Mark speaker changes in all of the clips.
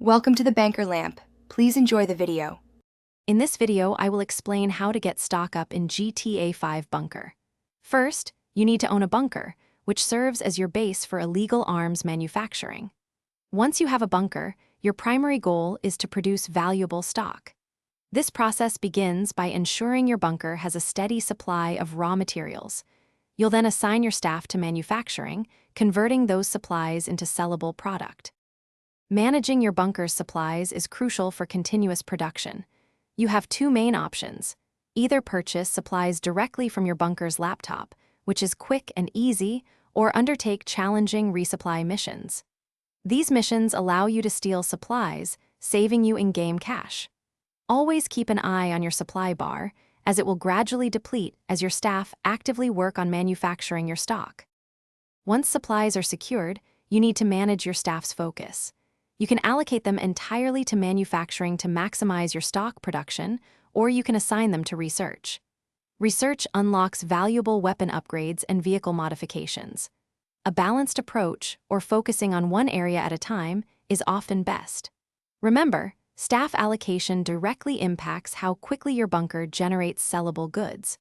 Speaker 1: Welcome to the Banker Lamp. Please enjoy the video.
Speaker 2: In this video, I will explain how to get stock up in GTA 5 bunker. First, you need to own a bunker, which serves as your base for illegal arms manufacturing. Once you have a bunker, your primary goal is to produce valuable stock. This process begins by ensuring your bunker has a steady supply of raw materials. You'll then assign your staff to manufacturing, converting those supplies into sellable product. Managing your bunker's supplies is crucial for continuous production. You have two main options. Either purchase supplies directly from your bunker's laptop, which is quick and easy, or undertake challenging resupply missions. These missions allow you to steal supplies, saving you in-game cash. Always keep an eye on your supply bar, as it will gradually deplete as your staff actively work on manufacturing your stock. Once supplies are secured, you need to manage your staff's focus. You can allocate them entirely to manufacturing to maximize your stock production, or you can assign them to research. Research unlocks valuable weapon upgrades and vehicle modifications. A balanced approach, or focusing on one area at a time, is often best. Remember, staff allocation directly impacts how quickly your bunker generates sellable goods.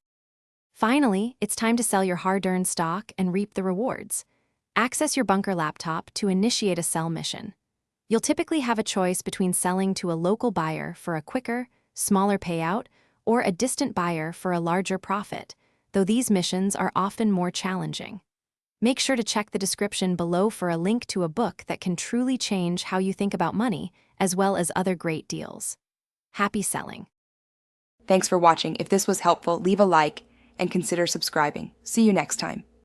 Speaker 2: Finally, it's time to sell your hard-earned stock and reap the rewards. Access your bunker laptop to initiate a sell mission. You'll typically have a choice between selling to a local buyer for a quicker, smaller payout, or a distant buyer for a larger profit, though these missions are often more challenging. Make sure to check the description below for a link to a book that can truly change how you think about money, as well as other great deals. Happy selling!
Speaker 1: Thanks for watching. If this was helpful, leave a like and consider subscribing. See you next time.